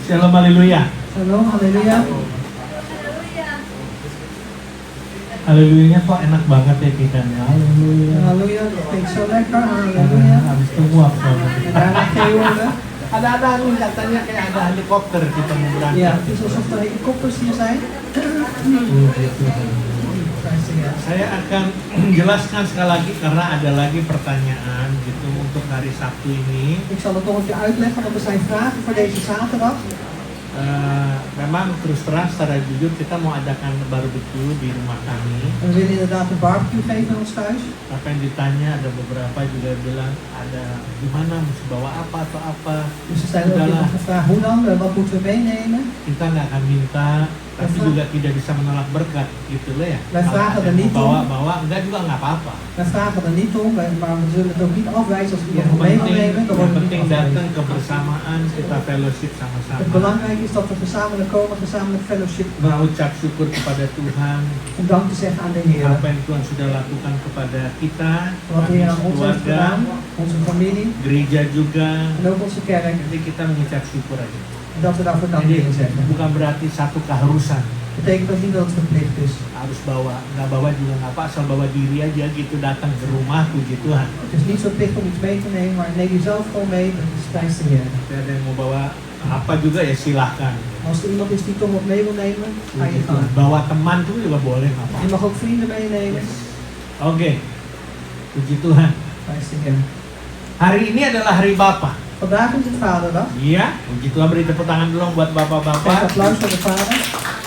Shalom, haleluya. Shalom, haleluya. Haleluyanya kok enak banget ya kita nih. Haleluya. Haleluya, dat klinkt zo lekker. Haleluya. Habis itu nguap soalnya. En daarna geeuwen. Ada angin katanya kayak ada helikopter kita mau berangkat. Ja, het is alsof er helikopters hier zijn. Saya akan jelaskan sekali lagi karena ada lagi pertanyaan gitu untuk hari Sabtu ini. Ik zal het nog een keer uitleggen, want er zijn vragen voor deze zaterdag. Memang terus terang secara jujur kita mau adakan barbecue di rumah kami. We willen inderdaad een barbecue geven in ons thuis. Apa yang ditanya ada beberapa juga bilang ada gimana mesti bawa apa atau apa. Dus er zijn ook heel veel gevraagd, hoe dan? Wat moeten we meenemen? Kita nggak akan minta, tapi juga tidak bisa menolak berkat gitu loh ya. Wij vragen er niet bawa om. enggak juga nggak apa-apa. Wij vragen er niet om, maar we zullen het ook niet afwijzen als iemand Yang nog mee wil penting, nemen. Dan yang wordt het penting niet datang afgewezen. kebersamaan, kita fellowship sama-sama. Het belangrijke is dat we gezamenlijk komen, gezamenlijk fellowship. Mengucap syukur kepada Tuhan Om dank te zeggen aan de Heer. apa yang Tuhan sudah lakukan kepada kita, Wat de kami Heer aan ons heeft keluarga, gedaan, onze familie gereja juga. en ook onze kerk. Jadi kita mengucap syukur aja. En dat we daarvoor dank Jadi willen zeggen. bukan berarti satu keharusan Betekent ook niet dat het verplicht is. harus bawa, nggak bawa juga nggak apa, asal bawa diri aja gitu datang ke rumah puji Tuhan. Het is niet verplicht om iets mee te nemen, maar neem jezelf gewoon mee. Dat is prijs de Heer. Ada yang mau bawa apa juga ya silahkan. Als er iemand is die toch wat mee wil nemen, ga je gang. Bawa teman tuh juga boleh nggak apa. Je mag ook vrienden meenemen. Oke, puji Tuhan. Prijs de Heer. Hari ini adalah hari Bapa. Vandaag is het Vaderdag. Iya, puji Tuhan, beri tepuk tangan dulu buat Geef bapak-bapak. applaus voor de vader.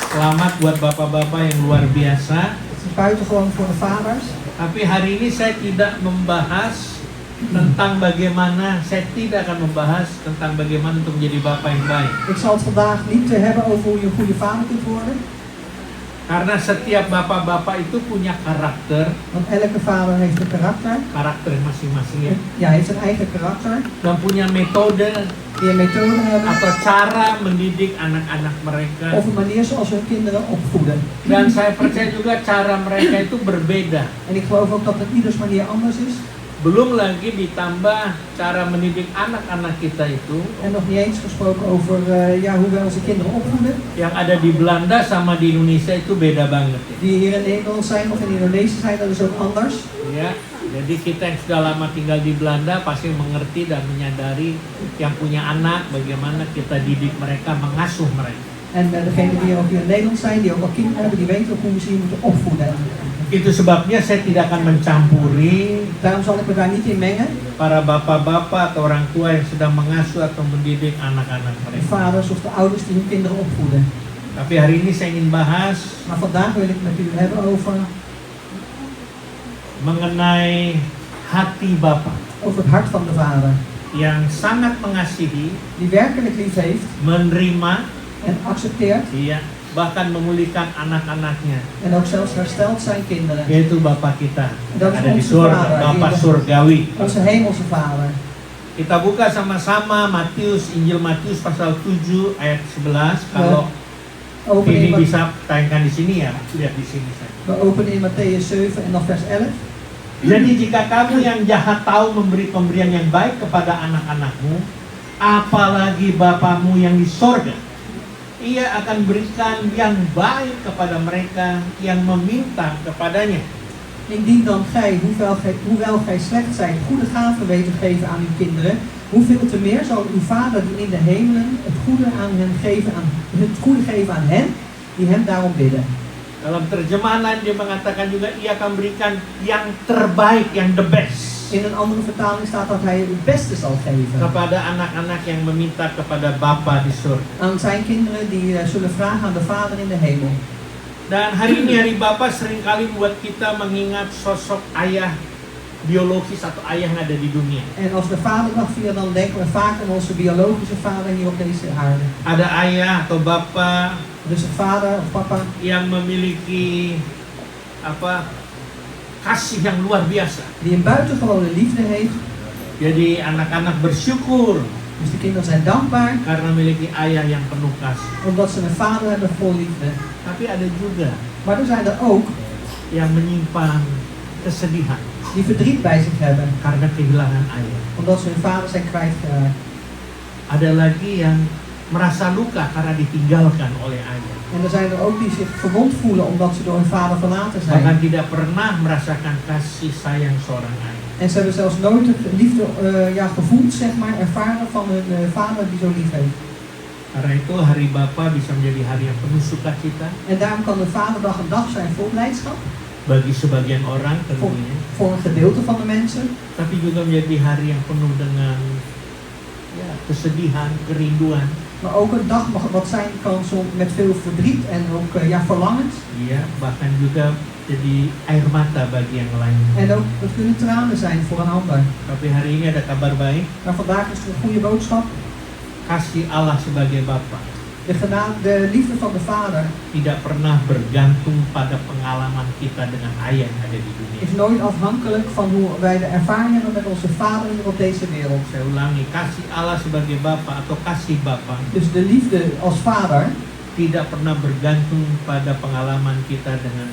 Selamat buat bapak-bapak yang luar biasa. Het is buitengewoon voor de vaders. Tapi hari ini saya tidak membahas tentang bagaimana, saya tidak akan membahas tentang bagaimana untuk menjadi bapak yang baik. Ik zal het vandaag niet hebben over hoe je een goede vader kunt worden. Karena setiap bapak-bapak itu punya karakter Want elke vader heeft een karakter. masing-masing ya. Ja, heeft een eigen karakter. Dan punya metode Die een methode hebben. atau cara mendidik anak-anak mereka. Of een manier zoals ze hun kinderen opvoeden. Dan saya percaya juga cara mereka itu berbeda. En ik geloof ook dat het ieders manier anders is. Belum lagi ditambah cara mendidik anak-anak kita itu En nog niet eens gesproken over hoe wij onze kinderen opvoeden. yang ada di Belanda sama di Indonesia itu beda banget ya. Die hier in Nederland zijn of in Indonesië zijn, dat is ook anders. Ya, jadi kita yang sudah lama tinggal di Belanda pasti mengerti dan menyadari yang punya anak bagaimana kita didik mereka, mengasuh mereka. En degenen die ook hier in Nederland zijn, die ook al kinderen hebben, die weten ook hoe we ze moeten opvoeden. Itu sebabnya saya tidak akan mencampuri Daarom zal ik me daar niet in mengen. para bapak-bapak atau orang tua yang sedang mengasuh atau mendidik anak-anak De mereka. vaders of de ouders die hun kinderen opvoeden. Tapi hari ini saya ingin bahas Maar vandaag wil ik met u hebben over mengenai hati Bapa het hart van de vader. yang sangat mengasihi, Die werkelijk lief heeft menerima, en accepteert. iya, bahkan memulihkan anak-anaknya, En ook zelfs herstelt zijn kinderen. yaitu Bapa kita Dat yang is ada di onze surga, Vader, Bapa die- surgawi. Onze hemelse vader. Kita buka sama-sama Matius, Injil Matius pasal 7 ayat 11. Kalau Open ini in, bisa tayangkan di sini ya, lihat di sini saja. we openen in Matthäus 7 en dan vers 11. Jadi jika kamu yang jahat tahu memberi pemberian yang baik kepada anak-anakmu, apalagi Bapamu yang di sorga, Ia akan berikan yang baik kepada mereka yang meminta kepadanya. Indien dan gij, hoewel gij slecht zijt, goede gaven weet te geven aan uw kinderen, hoeveel te meer zal uw Vader die in de hemelen het goede geven aan hen die hem daarom bidden. Dalam terjemahan lain dia mengatakan juga ia akan berikan yang terbaik, yang the best In een andere vertaling staat dat hij het beste zal geven kepada anak-anak yang meminta kepada Bapa di surga. aan zijn kinderen die zullen vragen aan de Vader in de hemel. Dan hari ini hari Bapa seringkali membuat kita mengingat sosok ayah biologis atau ayah yang ada di dunia. En als we Vaderdag vieren, dan denken we vaak aan onze biologische vader hier op deze aarde. Ada ayah atau bapa Dus een vader of papa yang memiliki kasih yang luar biasa. die een buitengewone liefde heeft. Jadi anak-anak bersyukur Dus de kinderen zijn dankbaar karena memiliki ayah yang penuh kasih. omdat ze een vader hebben vol liefde. Tapi ada juga Maar er zijn er ook yang menyimpan kesedihan die verdriet bij zich hebben karena kehilangan ayah. omdat ze hun vader zijn kwijtgeraakt. Ada lagi yang merasa luka karena ditinggalkan oleh ayah. En er zijn er ook die zich verwond voelen omdat ze door hun vader verlaten Bahkan zijn. tidak pernah merasakan kasih sayang seorang ayah. En ze hebben zelfs nooit de liefde gevoeld, zeg maar, ervaren van hun vader die zo lief heeft. Karena itu hari Bapa bisa menjadi hari yang penuh sukacita En daarom kan de Vaderdag een dag zijn vol blijdschap. bagi sebagian orang Voor, tentunya, voor een gedeelte van de mensen. tapi juga menjadi hari yang penuh dengan kesedihan, kerinduan, Maar ook een dag wat zijn kan soms met veel verdriet en ook verlangens. bahkan juga jadi air mata bagi yang lain. En ook het kunnen tranen zijn voor een ander. Tapi hari ini ada kabar baik, Maar vandaag is er een goede boodschap. kasih Allah sebagai Bapa De liefde van de Vader tidak pernah bergantung pada pengalaman kita dengan ayah yang ada di dunia. is nooit afhankelijk van hoe wij de ervaring hebben met onze Vader hier op deze wereld. Saya ulangi, kasih Allah sebagai Bapa atau kasih Bapa Dus de liefde als Vader tidak pernah bergantung pada pengalaman kita dengan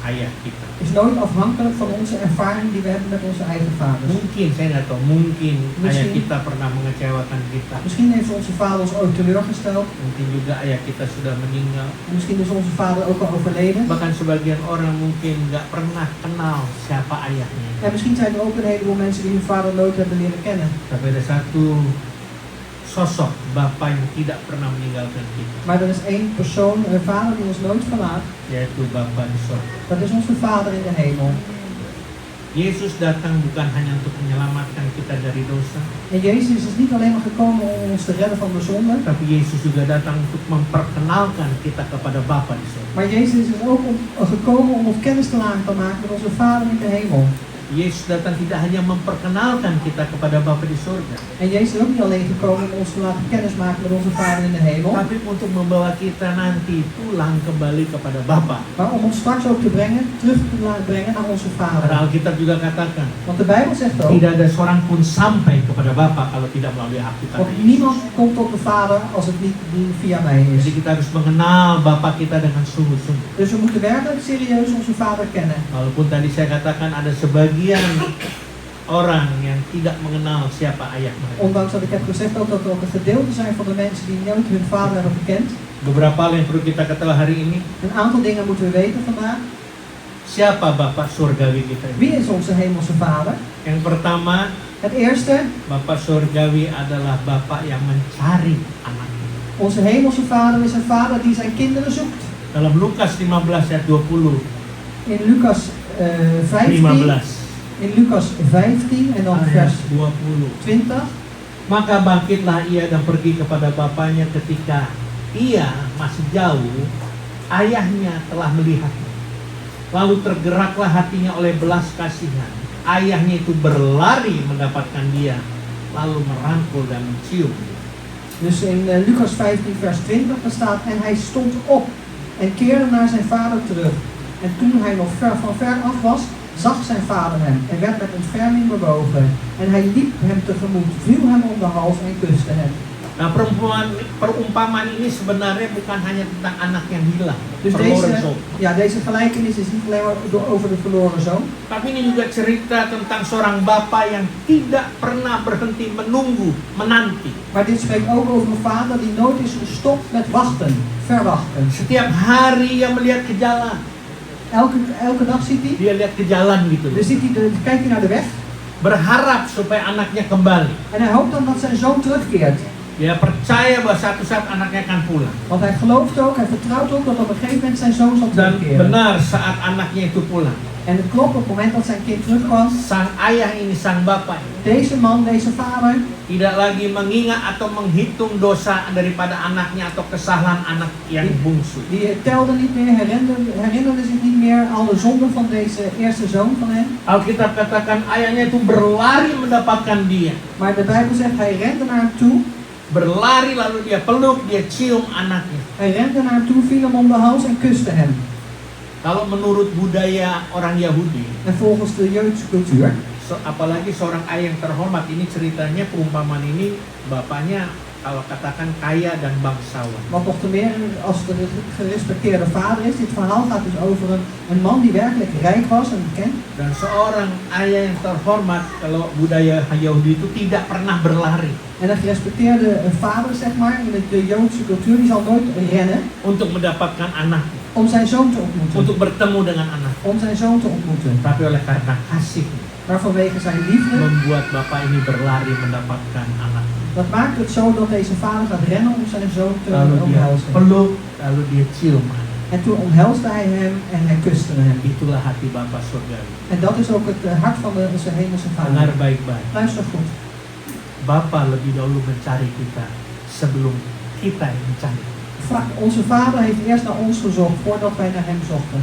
ayah kita. is nooit afhankelijk van onze ervaring die we hebben met onze eigen vaders. Mungkin, saya nggak tahu, mungkin ayah Misschien. kita pernah mengecewakan kita. Misschien heeft onze vader ons ooit teleurgesteld. Mungkin juga ayah kita sudah meninggal. Misschien is onze vader ook al overleden. Bahkan sebagian orang mungkin nggak pernah kenal siapa ayahnya. En misschien zijn er ook een heleboel mensen die hun vader nooit hebben leren kennen. Tapi ada satu sosok Bapa yang tidak pernah meninggalkan kita, Maar er is één persoon, een vader die ons nooit verlaat. yaitu Bapa di sorga. Dat is onze Vader in de hemel. Yesus datang bukan hanya untuk menyelamatkan kita dari dosa, En Jezus is niet alleen maar gekomen om ons te redden van de zonde. tapi Yesus juga datang untuk memperkenalkan kita kepada Bapa di sorga. Maar Jezus is ook gekomen om ons kennis te laten maken met onze Vader in de hemel. Yesus datang tidak hanya memperkenalkan kita kepada Bapa di sorga, En Jezus is ook niet alleen gekomen om ons te laten kennis maken met onze Vader in de hemel. tapi untuk membawa kita nanti pulang kembali kepada Bapa. Maar om ons straks ook te brengen, terug te laten brengen naar onze Karena Vader. Alkitab juga katakan, Want de Bijbel zegt ook, tidak ada seorang pun sampai kepada Bapa kalau tidak melalui aku kata want Yesus. niemand komt tot de Vader als het niet via mij Jadi is. kita harus mengenal Bapa kita dengan sungguh-sungguh. Dus we moeten werkelijk serieus onze Vader kennen. Walaupun tadi saya katakan ada sebagian orang yang tidak mengenal siapa ayah mereka. Ondanks dat ik heb gezegd ook dat er ook een gedeelte zijn van de mensen die nooit hun Vader hebben gekend. Beberapa hal yang perlu kita ketahui hari ini. Een aantal dingen moeten we weten vandaag. Siapa Bapa surgawi kita ini? Wie is onze hemelse Vader? Yang pertama, Het eerste, Bapa surgawi adalah Bapa yang mencari anaknya. onze hemelse Vader is een Vader die zijn kinderen zoekt. Dalam Lukas 15 ayat 20, In Lucas 15, 15 in Lucas 15 en dan ayat vers 20. 20. Maka bangkitlah ia dan pergi kepada bapaknya. Ketika ia masih jauh, ayahnya telah melihatnya. Lalu tergeraklah hatinya oleh belas kasihan. Ayahnya itu berlari mendapatkan dia, lalu merangkul dan mencium dia. Dus in Lucas 15 vers 20 er staat, en hij stond op en keerde naar zijn vader terug. En toen hij nog van ver af was, zag zijn vader hem en werd met ontferming bewogen. En hij liep hem tegemoet, viel hem om de hals en kuste hem. Nah, perumpamaan ini sebenarnya bukan hanya tentang anak yang hilang, Dus verloren zoon. deze gelijkenis is niet alleen maar over de verloren zoon. Tapi ini juga cerita tentang seorang bapa yang tidak pernah berhenti menunggu, menanti. Maar dit spreekt ook over een vader die nooit is gestopt met wachten, verwachten. Setiap hari ia melihat ke jalan. Elke dag ziet hij. Dia lihat ke jalan gitu. Dus kijkt hij naar de weg. Berharap supaya anaknya kembali. En hij hoopt dan dat zijn zoon terugkeert. Dia percaya bahwa satu saat anaknya akan pulang. Want hij gelooft ook, hij vertrouwt ook dat op een gegeven moment zijn zoon zal Dan terugkeren. benar saat anaknya itu pulang. En het klopt op het moment dat zijn kind terugkwam. Sang ayah ini, sang bapa ini, Deze man, deze vader, tidak lagi mengingat atau menghitung dosa daripada anaknya atau kesalahan anak yang bungsu. die telde niet meer, herinnerde zich niet meer al de zonden van deze eerste zoon van hem. Alkitab katakan ayahnya itu berlari mendapatkan dia. Maar de Bijbel zegt, hij rende naar hem toe. Berlari lalu dia peluk, dia cium anaknya. Hij rende naar hem toe, viel hem om de hals en kuste hem. Kalau menurut budaya orang Yahudi, En volgens de Joodse cultuur, apalagi seorang ayah yang terhormat, ini ceritanya perumpamaan ini bapaknya kalau katakan kaya dan bangsawan. Want nog te meer als het een gerespecteerde vader is. Dit verhaal gaat dus over een man die werkelijk rijk was en bekend. Dan seorang ayah yang terhormat, kalau budaya Yahudi itu tidak pernah berlari En een gerespecteerde vader, zeg maar, in de Joodse cultuur, die zal nooit rennen untuk mendapatkan anaknya, om zijn zoon te ontmoeten. untuk bertemu dengan anak. Om zijn zoon te ontmoeten. Tapi oleh karena kasih Maar vanwege zijn liefde, membuat bapak ini berlari mendapatkan anak. dat maakt het zo dat deze vader gaat rennen om zijn zoon te Lalu dia omhelzen. peluk, lalu dia cium. En toen omhelsde hij hem en hij kuste hem. Itulah hati Bapa surgawi. En dat is ook het hart van onze hemelse Dengar vader. baik-baik. Luister goed. Bapa lebih dahulu mencari kita sebelum kita yang mencari. Onze vader heeft eerst naar ons gezocht voordat wij naar hem zochten.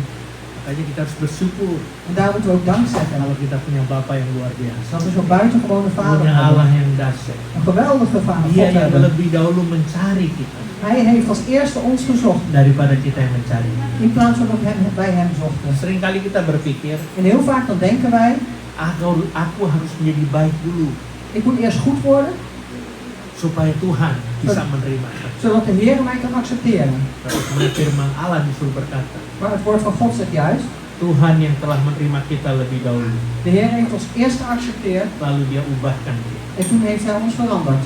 Makanya kita harus bersyukur En daar moeten we ook dank zeggen. kalau kita punya Bapa yang luar biasa. Dat we zo'n buitengewone vader Punya Allah hebben. yang dahsyat. Een geweldige vader Dia God yang hebben. lebih dahulu mencari kita Hij heeft als eerste ons gezocht. daripada kita yang mencari. In plaats van dat wij hem zochten. Seringkali kita berpikir, En heel vaak dan denken wij, aku harus menjadi baik dulu ik moet eerst goed worden, supaya Tuhan bisa menerima aku. zodat de Heer mij kan accepteren. Tapi kemudian firman Allah justru berkata, Maar het woord van God zegt juist, Tuhan yang telah menerima kita lebih dahulu, de Heer heeft ons eerst geaccepteerd lalu Dia ubahkan kita. en toen heeft hij ons veranderd.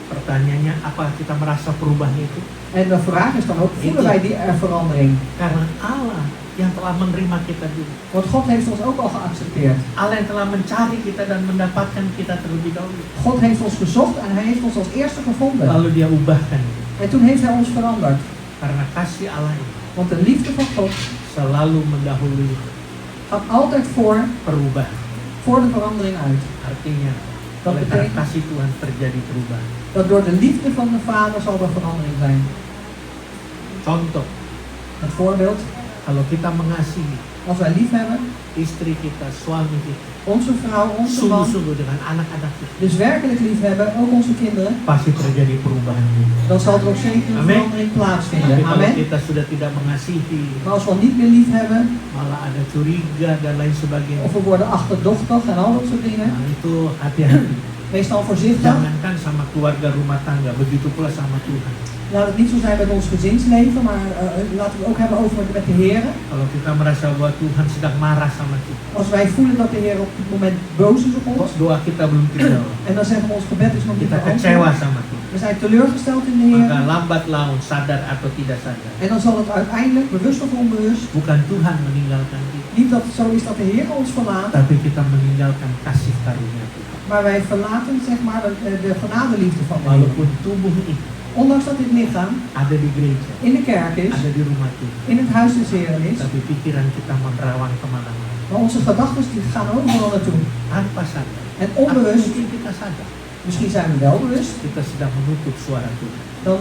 Pertanyaannya, apa kita merasa perubahan itu? En de vraag is dan ook, voelen wij die verandering? Karena Allah yang telah menerima kita dulu. Want God heeft ons ook al geaccepteerd. Allah yang telah mencari kita dan mendapatkan kita terlebih dahulu. God heeft ons gezocht en hij heeft ons als eerste gevonden. Lalu Dia ubahkan kita. En toen heeft hij ons veranderd. Karena kasih Allah ini Want de liefde van God selalu mendahului gaat altijd perubahan. voor de verandering uit. Artinya, Dat oleh karena betekent kasih Tuhan terjadi perubahan. dat door de liefde van de Vader zal er verandering zijn. Contoh, Het voorbeeld, kalau kita mengasihi als wij lief hebben, istri kita, suami kita, onze vrouw, onze man, sungguh-sungguh dengan anak-anak kita, dus werkelijk lief hebben, ook onze kinderen, pasti terjadi perubahan juga. dan zal er ook zeker een Amen. verandering Tapi plaatsvinden. kalau Amen. kita sudah tidak mengasihi, Maar als we al niet meer lief hebben, malah ada curiga dan lain sebagainya, of we worden achterdochtig en al dat soort dingen, nah itu hati-hati. wees dan voorzichtig. Jangankan sama keluarga rumah tangga, begitu pula sama Tuhan. Laat het niet zo zijn met ons gezinsleven, maar laten we het ook hebben over met de Heer. Kalau kita merasa bahwa Tuhan sedang marah sama kita, Als wij voelen dat de Heer op dit moment boos is op ons, doa kita belum terjawab, en dan zeggen we ons gebed is nog niet kita kecewa beantwoord, sama Tuhan, we zijn teleurgesteld in de Heer, maka lambat laun, sadar atau tidak sadar, en dan zal het uiteindelijk, bewust of onbewust, bukan Tuhan meninggalkan kita, niet dat het zo is dat de Heer ons verlaat, tapi kita meninggalkan kasih karunia Tuhan. maar wij verlaten zeg maar de genadeliefde van de Heer. Walaupun tubuh ini Ondanks dat dit lichaam ada di gereja, in de kerk is, ada di rumah Tuhan, in het huis des Heeren is, tapi pikiran kita menerawang kemana-mana. maar onze gedachten die gaan overal naartoe. Tanpa sadar, En atau onbewust, mungkin kita sadar, misschien zijn we wel bewust, kita sedang menutup suara Tuhan. dan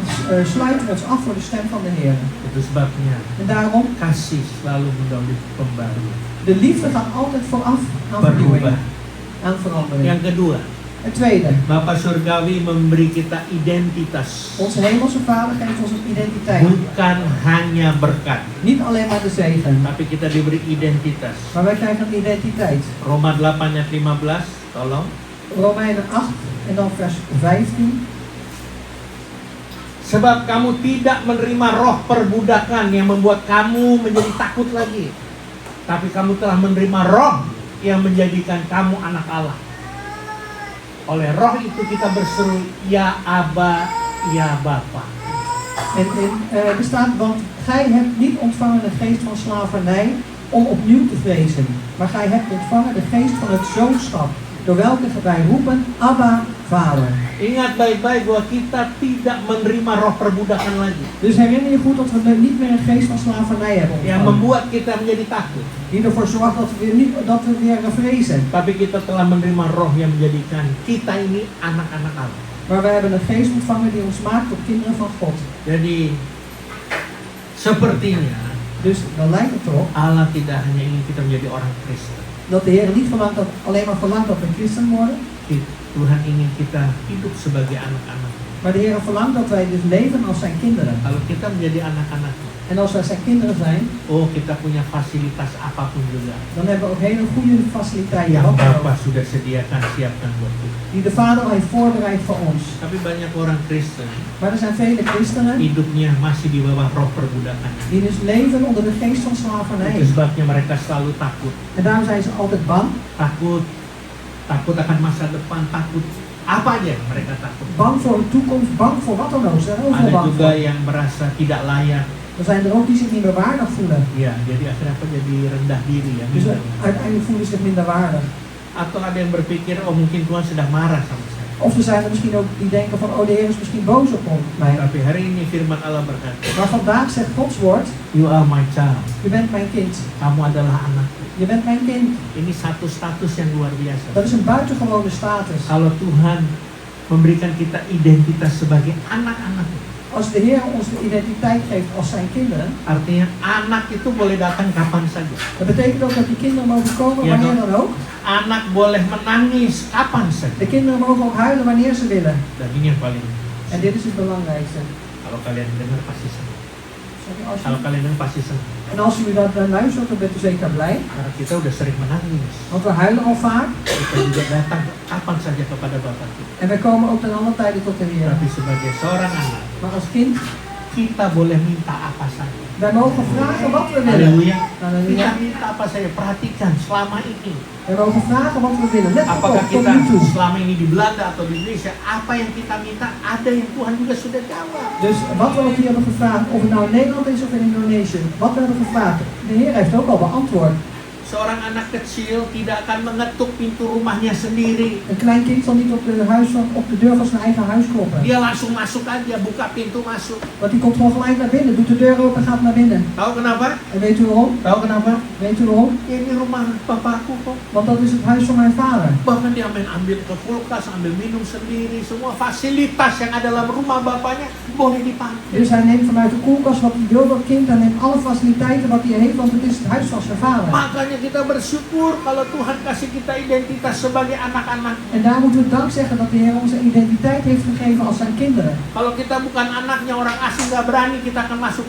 sluiten we ons af voor de stem van de Heer. Itu sebabnya En daarom, kasih selalu mendahului pembaruan. de liefde gaat altijd vooraf aan vernieuwing, Berubah. aan verandering. Yang kedua, Het tweede, Bapa Surgawi memberi kita identitas, onze hemelse Vader geeft ons een identiteit. bukan hanya berkat, Niet alleen maar de zegen, tapi kita diberi identitas. maar wij krijgen een identiteit. Roma 8 ayat 15, tolong. Romeinen 8 en dan vers 15. Sebab kamu tidak menerima roh perbudakan yang membuat kamu menjadi takut lagi, tapi kamu telah menerima roh yang menjadikan kamu anak Allah. Oleh roh itu kita berseru, ya Aba, ya Bapa. En er staat, want gij hebt niet ontvangen de geest van slavernij om opnieuw te vrezen, maar gij hebt ontvangen de geest van het zoonschap, door welke wij roepen, Abba, Vader. Ingat baik-baik bahwa kita tidak menerima roh perbudakan lagi, Dus herinner je goed dat we niet meer een geest van slavernij hebben yang ontvangen, membuat kita menjadi takut. die ervoor zorgt dat we weer vrezen. Tapi kita telah menerima roh yang menjadikan kita ini anak-anak Allah. Maar we hebben een geest ontvangen die ons maakt tot kinderen van God. Jadi sepertinya Dus dan lijkt het erop Allah tidak hanya ingin kita menjadi orang Kristen. dat de Heer niet alleen maar verlangt dat we christen worden, Tuhan ingin kita hidup sebagai anak-anak. maar de Heer verlangt dat wij dus leven als zijn kinderen. Kalau kita menjadi anak-anak, En als wij zijn kinderen zijn, oh kita punya fasilitas apapun juga dan hebben we ook hele goede faciliteiten yang wat dan ook, Bapa sudah sediakan, siapkan buat kita. die de Vader al heeft voorbereid voor ons. Tapi banyak orang Kristen Maar er zijn vele christenen hidupnya masih di bawah roh perbudakan. die dus leven onder de geest van Itu slavernij. sebabnya mereka selalu takut. En daarom zijn ze altijd bang. Takut akan masa depan, takut apa aja mereka takut. Bang voor de toekomst, bang voor wat dan ook. Ze zijn overal Ada bang juga voor. yang merasa tidak layak. Er zijn er ook die zich niet meer waardig voelen. Ya, jadi akhirnya apa, jadi rendah diri ya. Dus uiteindelijk voelen ze zich minder waardig. Atau ada yang berpikir, oh mungkin Tuhan sedang marah sama saya. Of er zijn er misschien ook die denken van, oh de Heer is misschien boos op mij. Tapi hari ini firman Allah berkata, Maar vandaag zegt Gods woord, you are my child. je bent mijn kind. Kamu adalah anakku. Je bent mijn kind. Ini satu status yang luar biasa. Dat is een buitengewone status. Kalau Tuhan memberikan kita identitas sebagai anak-anaknya, Als de Heer ons de identiteit geeft als zijn kinderen, artinya anak itu boleh datang kapan saja. dat betekent ook dat die kinderen mogen komen Ja, wanneer toch? dan ook. Anak boleh menangis kapan saja. De kinderen mogen ook huilen wanneer ze willen. Dan ini yang paling. En dit is het belangrijkste. Kalau kalian dengar pasti senang. Sorry, als Kalau je- kalian dengar pasti senang. En als u dat dan luistert, dan bent u zeker blij. Karena kita udah sering menangis. Want we huilen al vaak. Kita juga datang kapan saja kepada Bapa kita. En wij komen ook ten alle tijden tot de Heer. Tapi sebagai seorang anak, Maar als kind, kita boleh minta apa saja. wij mogen vragen wat we willen. Haleluya. Kita Halleluja. minta apa saja. Perhatikan selama ini. Wij mogen vragen wat we willen. Let Apakah op, tot kita nu toe. selama ini di Belanda atau di Indonesia, apa yang kita minta ada yang Tuhan juga sudah jawab. Dus wat we ook hier hebben gevraagd, of het nou in Nederland is of in Indonesië, wat we hebben gevraagd, de Heer heeft ook al beantwoord. Seorang anak kecil tidak akan mengetuk pintu rumahnya sendiri. Een klein kind zal niet op de deur van zijn eigen huis kloppen. Dia langsung masuk aja, buka pintu masuk. Want die komt gewoon gelijk naar binnen, doet de deur open en gaat naar binnen. Tahu kenapa? En weet u waarom? Tahu kenapa? Weet u waarom? Ini rumah papaku kok. Want dat is het huis van mijn vader. Bahkan dia main ambil ke kulkas, ambil minum sendiri. Semua fasilitas yang ada dalam rumah bapaknya boleh dipakai. Dus hij neemt vanuit de koelkast wat hij wil, dat kind, hij neemt alle faciliteiten wat hij heeft, want het is het huis van zijn vader. Makanya kita bersyukur kalau Tuhan kasih kita identitas sebagai anak-anak. En daar moeten we dank zeggen dat de Heer onze identiteit heeft gegeven als zijn kinderen. Kalau kita bukan anaknya orang asing, nggak berani kita akan masuk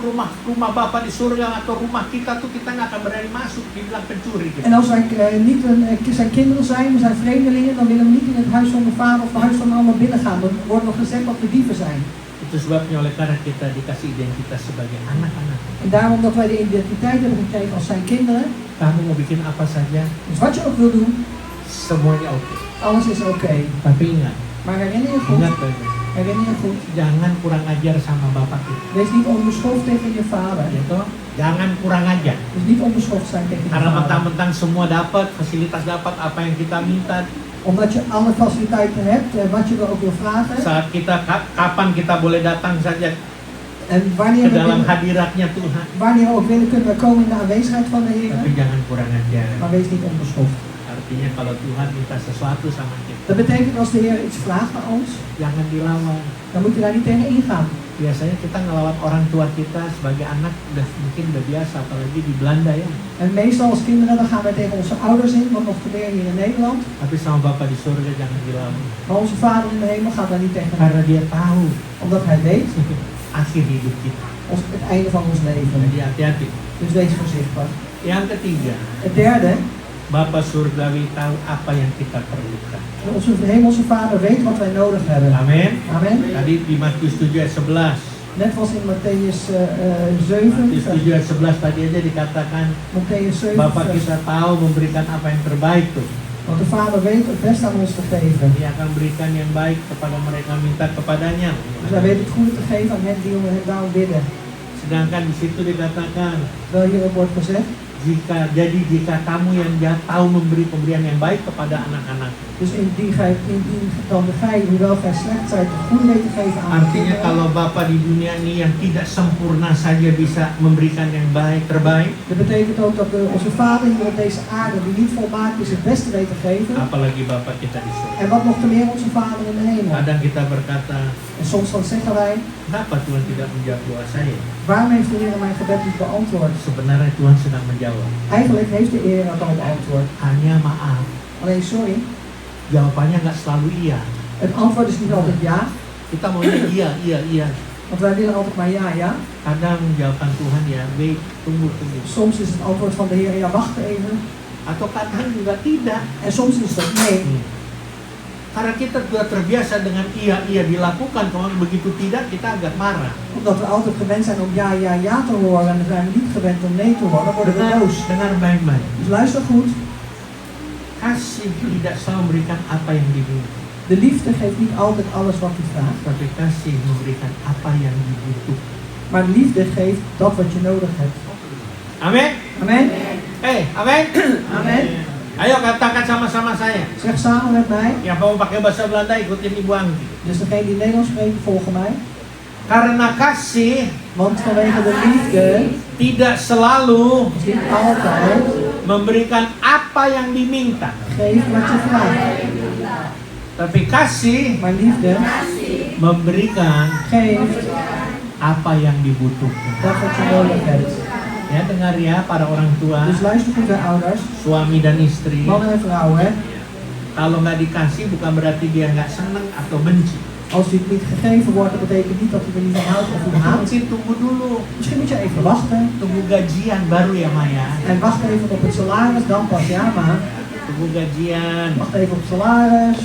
rumah Bapa di surga, atau rumah kita tuh kita nggak akan berani masuk, dibilang pencuri gitu. En als wij niet zijn kinderen zijn, we zijn vreemdelingen, dan willen we niet in het huis van de vader of het huis van de ander binnen gaan. Dan wordt nog gezegd dat we dieven zijn. Itu sebabnya oleh karena kita dikasih identitas sebagai anak-anak. En daarom dat wij de identiteit hebben gekregen als zijn kinderen. Kamu mau bikin apa saja, Dus wat je ook wil doen, semuanya oke. alles is oké. Tapi ingat Maar herinner je goed, baik. herinner je goed. Jangan kurang ajar sama bapak kita. Wees niet onbeschoft tegen je vader. Ya toh? Jangan kurang ajar. Dus niet onbeschoft zijn tegen je Karena vader. mentang-mentang semua dapat, fasilitas dapat, apa yang kita minta. Omdat je alle faciliteiten hebt, wat je er ook wil vragen. Saat kita kapan kita boleh datang saja En wanneer ke we, dalam willen, hadiratnya Tuhan. wanneer we ook willen, kunnen we komen in de aanwezigheid van de Heer. Tapi jangan kurang ajar. Maar wees niet onbeschoft. Artinya kalau Tuhan minta sesuatu sama kita, Dat betekent als de Heer iets vraagt aan ons, jangan dilawan. dan moet je daar niet tegen ingaan. Biasanya kita ngelawan orang tua kita sebagai anak mungkin udah biasa, apalagi di Belanda ya. En meestal als kinderen, dan gaan wij tegen onze ouders in, wat nog te meer hier in Nederland. Tapi sama Bapa di surga jangan dilawan. Maar onze vader in de hemel gaat daar niet tegen in. Karena dia tahu Omdat hij weet, akhir hidup kita. het einde van ons leven. Jadi hati-hati. Dus wees voorzichtig. Yang ketiga, Het derde, Bapa surgawi tahu apa yang kita perlukan. onze hemelse vader weet wat wij nodig hebben. Amin. Amen. Tadi di Matius 7 ayat 11. Net was in Matthäus 7, Matius 7 ayat 11 tadi aja dikatakan Matthäus 7, Bapa vers- kita tahu memberikan apa yang terbaik tuh. want de vader weet het best aan ons te geven. Dia akan berikan yang baik kepada mereka minta kepadanya. Dus hij weet het goede te geven aan hen die om hem daarom bidden. Sedangkan di situ dikatakan, Terwijl hier ook wordt gezegd, jika kamu yang tahu memberi pemberian yang baik kepada anak-anak. dus indien dan gij, hoewel gij slecht zijt, het goede weet te geven aan de Artinya kinderen. kalau Bapa di dunia ini yang tidak sempurna saja bisa memberikan yang terbaik, Dat betekent ook dat onze vader hier op deze aarde, die niet volmaakt is, het beste weet te geven. apalagi Bapa kita di surga. En wat nog te meer onze vader in de hemel. Kadang kita berkata, En soms dan zeggen wij, kenapa Tuhan tidak menjawab doa saya? waarom heeft de Heer mijn gebed niet beantwoord? Sebenarnya Tuhan sedang menjawab. Eigenlijk heeft de Heer het al beantwoord. Hanya maaf, Alleen sorry, jawabannya nggak selalu iya. het antwoord is niet altijd ja. Kita maunya iya. Want wij willen altijd maar ja, ja. Kadang jawaban Tuhan ya, baik, tunggu. Soms is het antwoord van de Heer, ja wacht even. Atau kadang juga tidak. En soms is het nee. Karena kita sudah terbiasa dengan iya dilakukan, kalau begitu tidak kita agak marah. Omdat we altijd gewend zijn om ja, ja, ja te horen en dan zijn we niet gewend om nee te horen, dan worden we boos. Dengar baik-baik. Dus luister goed. Kasih tidak selalu memberikan apa yang diminta. De liefde geeft niet altijd alles wat u vraagt. Tapi kasih memberikan apa yang dibutuhkan. Maar de liefde geeft dat wat je nodig hebt. Amin. Amen. Amin. Amen. Ayo katakan sama-sama saya. Zeg samen met mij. Yang mau pakai bahasa Belanda ikutin Ibu Anggi. Dus degene die Nederlands spreekt, volgen mij. Karena kasih Want vanwege de liefde tidak selalu is niet altijd memberikan apa yang diminta. geef wat je vraagt. Tapi kasih Maar liefde memberikan geeft apa yang dibutuhkan. dat wat je nodig hebt. Ya, dengar ya para orang tua, Dus luister goed naar ouders, suami dan istri. mannen en vrouwen. Kalau nggak dikasih bukan berarti dia nggak seneng atau benci. Als u het niet gegeven wordt, dat betekent niet dat u er niet van houdt of u haat. Mungkin tunggu dulu, Misschien moet je even wachten. tunggu gajian baru ya Maya. En wacht even op het salaris, dan pas ja maar. Tunggu gajian. Wacht even op het salaris.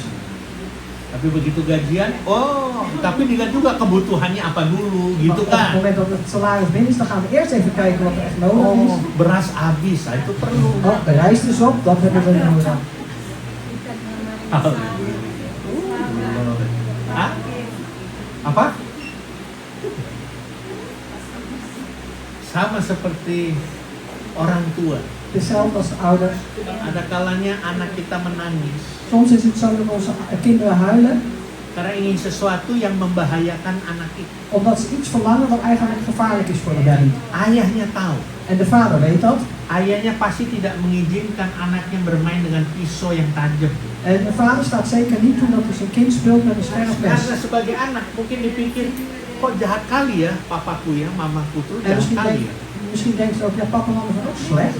Tapi begitu gajian, oh, tapi dilihat juga kebutuhannya apa dulu, gitu Maar op het kan? moment dat het salaris binnen is, dan gaan we eerst even kijken wat er echt nodig is. Oh, beras habis, nah, itu perlu. Oh, de rijst is op, dat hebben we nodig. Hah? Apa? Sama seperti orang tua. Hetzelfde als de ouders. Ada kalanya anak kita menangis Soms is het zo dat onze kinderen huilen, karena ingin sesuatu yang membahayakan anak itu. omdat ze iets verlangen wat eigenlijk gevaarlijk is voor de baby. Ayahnya tahu. En de vader weet dat. Ayahnya pasti tidak mengizinkan anaknya bermain dengan pisau yang tajam. En de vader staat zeker niet toe dat hij zijn kind speelt met een scherp mes. Karena sebagai anak mungkin dipikir, kok jahat kali ya papaku ya, mamaku tuh En jahat kali ya. misschien denkt ze ook, ja papa en mama zijn ook slecht.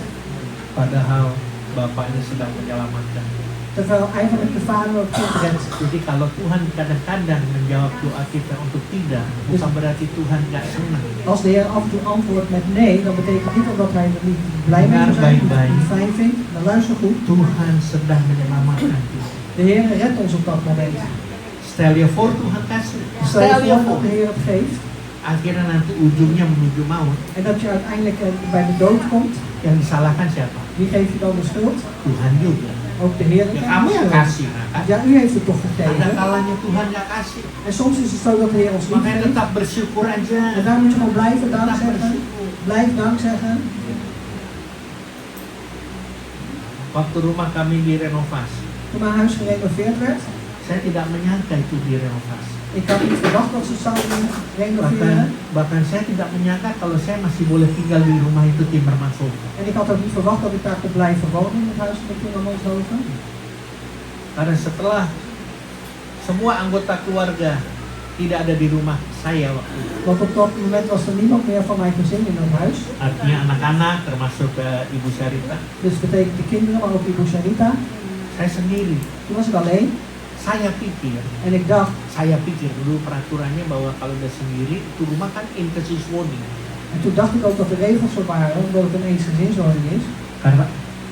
Padahal bapaknya sedang menyelamatkan. Terwijl eigenlijk de vader ook kind redt. Jadi kalau Tuhan kadang-kadang menjawab doa kita untuk tidak, bukan berarti Tuhan nggak senang. Als de Heer af en toe antwoordt met nee, dan betekent niet omdat hij er niet blij mee Dengar is, of baik-baik. niet fijn vindt. Dan luister goed. Tuhan sedang menyelamatkan kita. De Heer redt ons op dat moment. Stel je voor Tuhan kasih. Stel je voor dat de Heer het geeft. Akhirnya nanti ujungnya menuju maut. En dat je uiteindelijk bij de dood komt. Yang disalahkan siapa? Wie geeft je dan de schuld? Tuhan juga. Ook de Heer. Ya kamu yang kasih. Nah, kan? Ja, u heeft het toch Ada gegeven. kalanya Tuhan nggak kasih. En soms is het zo dat de Heer ons niet Makanya geeft. tetap bersyukur aja. En daar moet je gewoon blijven dank Tetap zeggen. bersyukur. Blijf dank zeggen. Waktu rumah kami direnovasi, Toen mijn huis gerenoveerd werd, saya tidak menyangka itu direnovasi. ik had niet verwacht dat ze zouden renoveren. Bahkan saya tidak menyangka kalau saya masih boleh tinggal di rumah itu Timmermans Hoven. En ik had ook niet verwacht dat ik daar kon blijven wonen in het huis van Timmermanshoven. Karena setelah semua anggota keluarga tidak ada di rumah saya waktu itu. Want op dat moment was er niemand meer van mijn gezin in het huis. Artinya anak-anak termasuk Ibu Syarita. Dus het betekent de kinderen, maar ook Ibu Sharita. Saya sendiri. Toen was ik alleen. Saya pikir dulu peraturannya bahwa kalau udah sendiri itu rumah kan inkesiswoni. En toen dacht ik ook dat de regels zo waren, omdat het een eensgezinswoning is. Karena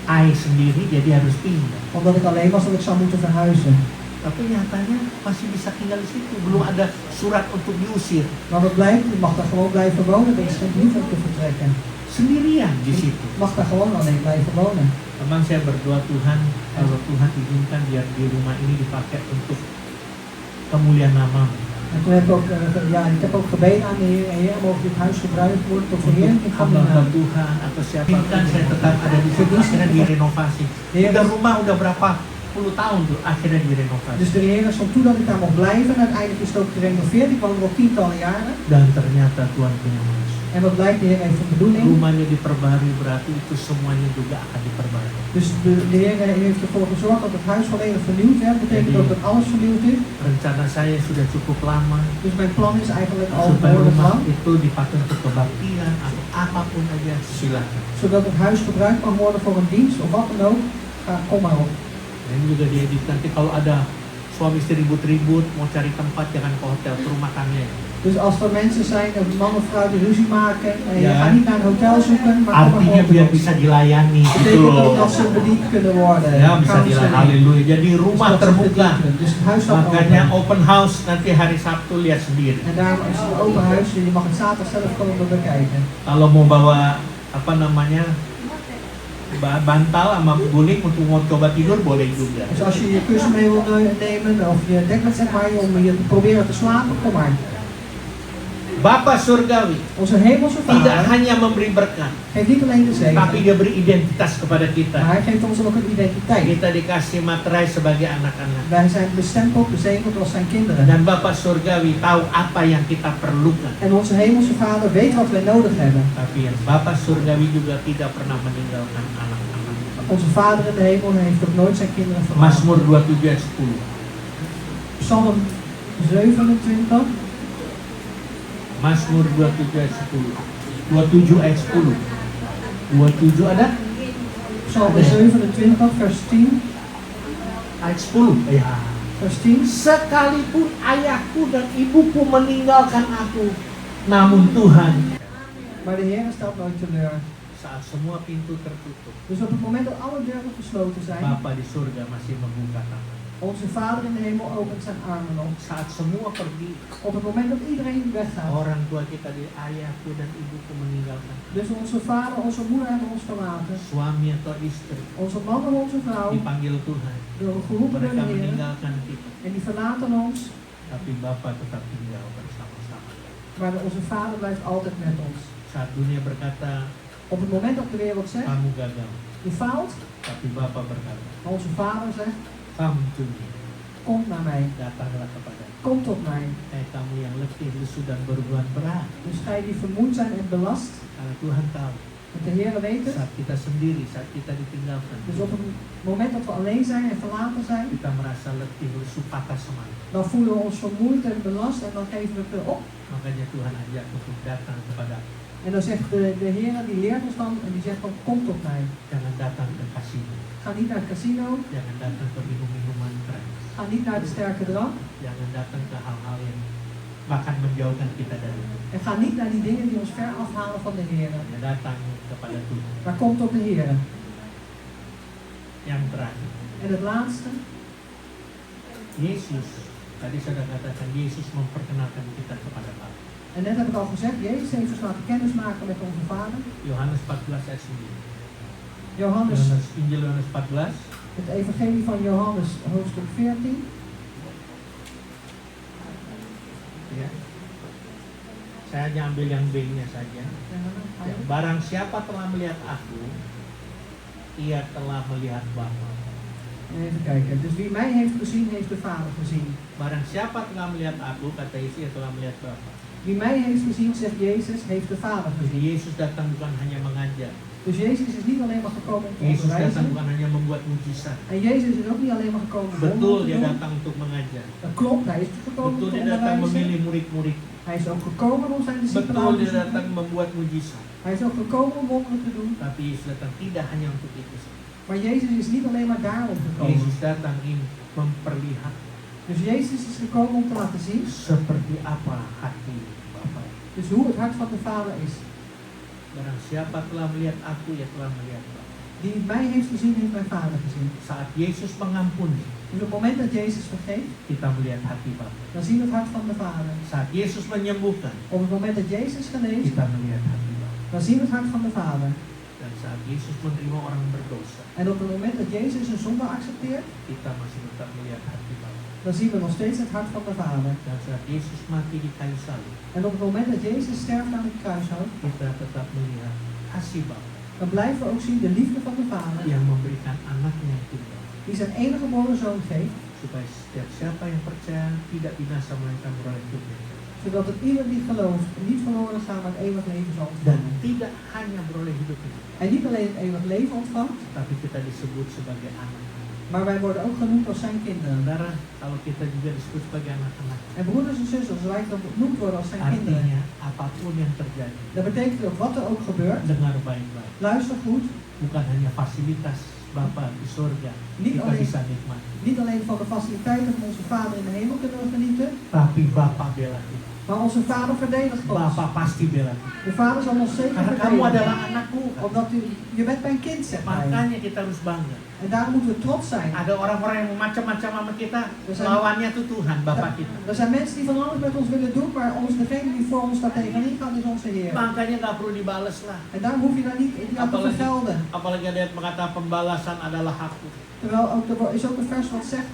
I sendiri jadi harus pindah. Omdat ik alleen was, dat ik zou moeten verhuizen. Tapi nyatanya masih bisa tinggal di situ. Belum ada surat untuk diusir. Maar wat blijkt, je mag daar gewoon blijven wonen, er is geen brief om te vertrekken. Sendirian di situ. Je mag daar gewoon alleen blijven wonen. Memang saya berdoa Tuhan, kalau Tuhan izinkan biar di rumah ini dipakai untuk kemuliaan nama-Mu. En toen heb ik ook, ik heb ook gebeden aan de Heer, Heer, mogen dit huis gebruikt worden tot verheerlijking van uw Hamba naam. Tuhan atau siapapun saya tetap ada di situ, akhirnya direnovasi. Udah rumah udah berapa puluh tahun tuh akhirnya direnovasi. Dus de Heer stond toe dat ik daar mocht blijven en uiteindelijk is het ook gerenoveerd. Ik woon er al tientallen jaren. Dan ternyata Tuhan punya maksud. En wat blijkt, de Heer heeft een bedoeling. Rumahnya diperbarui berarti itu semuanya juga akan diperbarui. Dus de Heer heeft ervoor gezorgd dat het huis volledig vernieuwd werd. Dat betekent ook dat alles vernieuwd is. Rencana saya sudah cukup lama. Dus mijn plan is eigenlijk al Supaya behoorlijk rumah lang. itu dipakai untuk kebaktian atau apapun aja silakan. Zodat het huis gebruikt kan worden voor een dienst of wat dan ook. Kom maar op. Ini juga diedit nanti kalau ada suami istri ribut-ribut mau cari tempat jangan ke hotel, ke rumah kami aja. Dus als er mensen zijn, een man of vrouw die ruzie maken, je Ja. gaat niet naar een hotel zoeken, maar kom maar Artinya gewoon biar bij ons. bisa dilayani Dat gitu betekent ook loh. dat ze bediend kunnen worden. Ya bisa Counseling. dilayani. Haleluya. Jadi Dus rumah dat ze terbuka. bediend kunnen. Dus het huis staat Makanya open. open house nanti hari Sabtu lihat sendiri. En daarom is het een open huis, je mag het zaterdag zelf komen bekijken. Kalau mau bawa apa namanya bantal sama guling untuk mau coba tidur boleh juga. Dus als je je kussen mee wil nemen of je dekbed zeg maar, om je te proberen te slapen, kom maar. Bapa surgawi Onze hemelse tidak Vader hanya memberi berkat, geeft niet alleen de tapi zegen, dia beri identitas kepada maar kita. hij geeft ons ook een identiteit. Kita dikasih materai sebagai anak-anak. Wij zijn bestempeld, bezegeld als zijn kinderen. Dan Bapa surgawi tahu apa yang kita perlukan. En onze hemelse Vader weet wat wij nodig hebben. Tapi yang Bapa surgawi juga tidak pernah meninggalkan anak-anak. Onze Vader in de hemel heeft ook nooit zijn kinderen verlaten. Mazmur 27 ayat 10. Psalm 27, Mazmur 27 ayat 10. 27 ayat 10. 27 ada? Psalm 27 vers 10, Ayat 10. Ya. vers 10. Sekalipun ayahku dan ibuku meninggalkan aku, namun Tuhan Maar de Heer staat nooit teleur. saat semua pintu tertutup, Dus op het moment dat alle deuren gesloten zijn, Bapa di surga masih membuka tangan. onze Vader in de hemel opent zijn armen nog. Saat semua pergi, Op het moment dat iedereen weggaat. orang tua kita di ayahku dan ibuku meninggalkan, Dus onze vader, onze moeder hebben ons verlaten. suami atau istri Onze man en onze vrouw, dipanggil Tuhan, door geroepen door mereka de Heer. meninggalkan kita, En die verlaten ons. tapi Bapa tetap tinggal bersama-sama. Maar onze vader blijft altijd met ons. Saat dunia berkata Op het moment dat de wereld zegt, kamu gagal, je faalt. tapi Bapa berkata, Maar onze vader zegt, come to me, kom naar mij. datanglah kepada Kom tot mij. kamu yang letih, lesu dan berbeban berat. Dus gij die vermoeid zijn en belast. Karena Tuhan tahu Want de Heer weet het. saat kita sendiri, saat kita ditinggalkan, Dus op het moment dat we alleen zijn en verlaten zijn, kita merasa letih, lesu, patah semangat. dan voelen we ons vermoeid en belast en dan geven we het op. Makanya Tuhan ajak untuk datang kepada, En dan zegt de Heer, die leert ons dan en die zegt dan, kom tot mij. jangan datang ke kasino, Ga niet naar het casino, jangan datang ke minum-minuman keras, ga niet naar de sterke drank jangan datang ke hal-hal yang bahkan menjauhkan kita dari Tuhan. en ga niet naar die dingen die ons ver afhalen van de Heer. Ya, datang kepada Tuhan. Maar kom tot de Heer. Yang terakhir, En het laatste, Yesus. Tadi saya sudah katakan Yesus memperkenalkan kita kepada Bapa. en net heb ik al gezegd, Jezus heeft ons laten kennis maken met onze Vader. Yohanes 14 ayat 9. Johannes, Injil Yohanes 14. het evangelie van Johannes, hoofdstuk 14. Ya. Saya hanya ambil yang B-nya saja. Ya, barang siapa telah melihat aku, ia telah melihat Bapa. Even kijken. Dus wie mij heeft gezien, heeft de Vader gezien. Barang siapa telah melihat aku, kata Yesus, ia telah melihat Bapa. Wie mij heeft gezien, zegt Jezus, heeft de Vader Jadi gezien. Yesus datang bukan hanya mengajar. Dus Jezus is niet alleen maar gekomen om te Yesus datang onderwijzen. bukan hanya membuat mujizat. En Jezus is ook niet alleen maar gekomen om Betul, wonderen te dia doen. datang untuk mengajar. Dat klopt, hij is gekomen om Betul, te dia datang onderwijzen. memilih murid-murid. Hij is ook gekomen om zijn discipelen Betul, aan te dia zoeken. datang membuat mujizat. Hij is ook gekomen om wonderen te doen. Tapi Yesus datang tidak hanya untuk itu. Maar Jezus is niet alleen maar daarom gekomen. Yesus datang ingin memperlihatkan Dus Jezus is gekomen om te laten zien seperti apa hati Bapa. dus hoe het hart van de Vader is. Barang siapa telah melihat aku, ya telah melihat Bapa. Die mij heeft gezien, heeft mijn Vader gezien. Saat Yesus mengampuni, Dus op het moment dat Jezus vergeeft, kita melihat hati Bapa. dan zien we het hart van de Vader. Saat Yesus menyembuhkan, Op het moment dat Jezus geneest, kita melihat hati Bapa. dan zien we het hart van de Vader. Dan saat Yesus menerima orang berdosa, En op het moment dat Jezus een zonde accepteert, kita masih tetap melihat hati Bapa. dan zien we nog steeds het hart van de Vader. Dan saat Yesus mati di kayu salib, En op het moment dat Jezus sterft aan het kruishout, kita tetap melihat kasih Bapa dan blijven we ook zien de liefde van de Vader, yang memberikan anaknya yang tunggal, die zijn enige geboren zoon geeft, supaya setiap siapa yang percaya tidak binasa melainkan beroleh hidup yang kekal. zodat het ieder die gelooft niet verloren gaat, maar het eeuwig leven zal Dan ontvangen. tidak hanya beroleh hidup yang kekal, En niet alleen het eeuwig leven ontvangt, tapi kita disebut sebagai anak. maar wij worden ook genoemd als zijn kinderen. Saudara, kalau kita juga disebut sebagai anak-anak, En broeders en zusters, als wij dan genoemd worden als zijn kinderen, artinya apapun yang terjadi, dat betekent ook wat er ook gebeurt, dengar baik-baik. luister goed, Bukan hanya fasilitas Bapa di surga Niet kita alleen. bisa nikmati, niet alleen van de faciliteiten van onze Vader in de hemel kunnen we genieten, tapi Bapa bela kita. Maar onze vader verdedigt ons. Bapak pasti bela kita. De vader zal ons zeker Karena kamu verdedigen. adalah anakku. Kan? Omdat je bent mijn kind, zegt hij. Makanya kita harus bangga. En daarom moeten we trots zijn. Ada orang-orang yang mau macam-macam sama kita, Dus lawannya tuh Tuhan, Bapak kita. Er zijn mensen die van alles met ons willen doen, maar degene die voor ons daar tegenin gaat is onze Heer. Makanya nggak perlu dibales lah. En daarom hoef je daar niet in te vergelden. Apalagi ada yang mengatakan pembalasan adalah hakku. Terwijl ook, er is ook een vers wat zegt,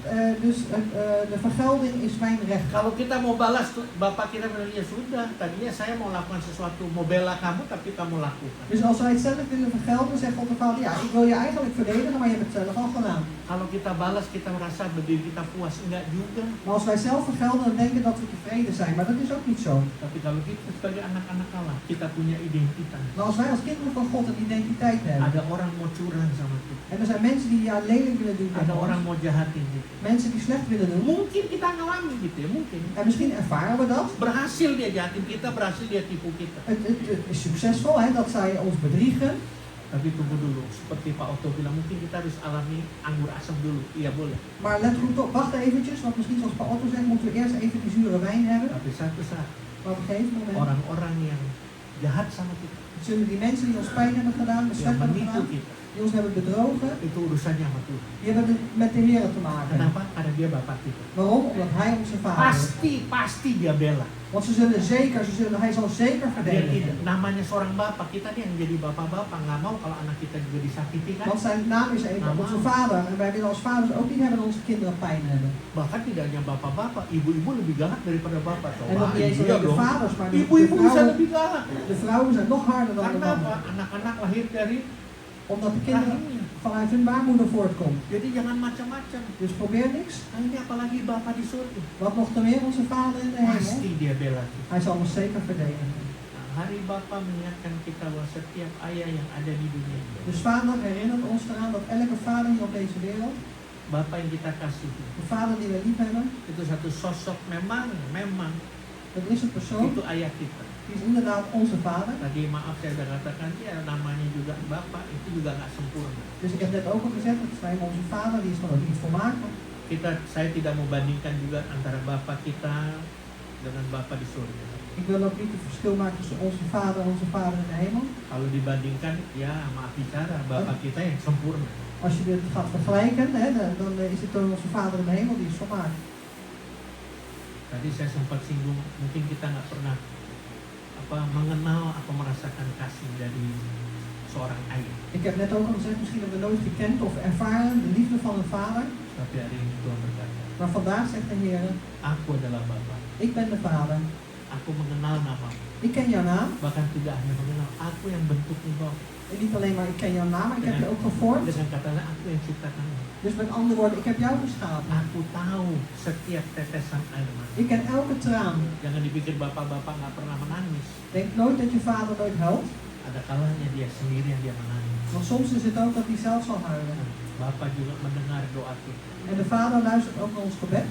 de vergelding is mijn recht. Kalau kita mau balas, Bapak kita bilang, ya sudah, tadinya saya mau lakukan sesuatu, mau bela kamu, tapi kamu lakukan. Dus als wij het zelf willen vergelden, zegt God de Vader, ja, ik wil je eigenlijk verdedigen, maar je hebt het zelf al gedaan. Kalau kita balas, kita merasa berdiri kita puas, enggak juga. Maar als wij zelf vergelden, dan denken dat we tevreden zijn, maar dat is ook niet zo. Tapi kalau kita sebagai anak-anak Allah, kita punya identitas. Maar als wij als kinderen van God een identiteit hebben, Ada orang mau curang sama kita. en er zijn mensen die lelijk willen doen Ada tegen orang ons, mau jahatin kita. mensen die slecht willen doen, Mungkin kita ngalamin gitu ya, mungkin. en misschien ervaren we dat. Berhasil dia jahatin kita, berhasil dia tipu kita. Het is succesvol hè, dat zij ons bedriegen, Tapi tunggu dulu, seperti Pak Otto bilang, mungkin kita harus alami anggur asam dulu. Iya boleh. maar let goed op, wacht eventjes, want misschien zoals Pa Otto zegt, moeten we eerst even die zure wijn hebben. Tapi satu saat, Maar op een gegeven moment orang-orang yang jahat sama kita, zullen die mensen die ons pijn hebben gedaan, yang slecht hebben menipu gedaan, kita, die ons hebben bedrogen, itu urusannya sama Tuhan. die hebben het met de Heer te maken. Kenapa? Karena dia Bapak kita. Waarom? Omdat Hij onze Vader is. Pasti dia bela. Want Hij zal zeker Dia verdedigen. tidak. Namanya seorang bapak, kita nih yang jadi bapak-bapak nggak mau kalau anak kita juga disakiti kan? Want zijn naam is even onze Vader. En wij willen als vaders ook niet hebben dat onze kinderen pijn hebben. Bahkan tidak hanya bapak-bapak, ibu-ibu lebih galak daripada bapak. En nog niet eens Iya alleen de dong. vaders, maar Ibu-ibu bisa lebih galak. de vrouwen zijn nog harder dan de Karena apa? mannen. Anak-anak lahir dari Omdat de kinderen rahimnya. vanuit hun baarmoeder voortkomt. Jadi jangan macam-macam. Dus probeer niks. Nah ini apalagi bapak di surga. Wat nog te meer onze Vader in de hemel. Pasti dia bela kita. Hij zal ons zeker verdedigen. Nah, hari Bapa mengingatkan kita bahwa setiap ayah yang ada di dunia ini, Dus Vader herinnert ons eraan dat elke vader hier op deze wereld, Bapak yang kita kasihi, de vader die we lief hebben, itu satu sosok memang dat is een persoon, itu ayah kita. die is inderdaad onze vader. Tadi maaf saya sudah katakan ya namanya juga Bapak itu juga nggak sempurna. Dus ik heb net ook al gezegd, dat zijn onze vader, die is dan ook niet volmaakt. Saya tidak mau bandingkan juga antara Bapak kita dengan Bapak di surga. Ik wil ook niet het verschil maken tussen onze vader en onze vader in de hemel. Kalau dibandingkan, ya maaf bicara, Bapak kita yang sempurna. Als je dit gaat vergelijken, hè, dan is het dan onze vader in de hemel, die is volmaakt. Tadi saya sempat singgung, mungkin kita nggak pernah mengenal atau merasakan kasih dari seorang ayah. Ik heb net ook al gezegd, misschien hebben we nooit gekend of ervaren de liefde van een vader. Tapi hari ini Tuhan berkata, Maar vandaag zegt de Heer, aku adalah Bapa. ik ben de vader. Aku mengenal namamu. Ik ken jouw naam. Bahkan tidak hanya mengenal, aku yang bentuk engkau. En niet alleen maar ik ken jouw naam, maar ik heb je ook gevormd. Dengan katanya, aku yang ciptakanmu. Dus met andere woorden, ik heb jou geschapen. Aku tahu setiap tetesan air mata. Ik ken elke traan. Jangan dipikir bapak-bapak nggak pernah menangis. Denk nooit dat je vader nooit huilt. Ada kalanya dia sendiri yang dia menangis. Want soms is het ook dat hij zelf zal huilen. Bapak juga mendengar doa kita. En de vader luistert ook naar ons gebed.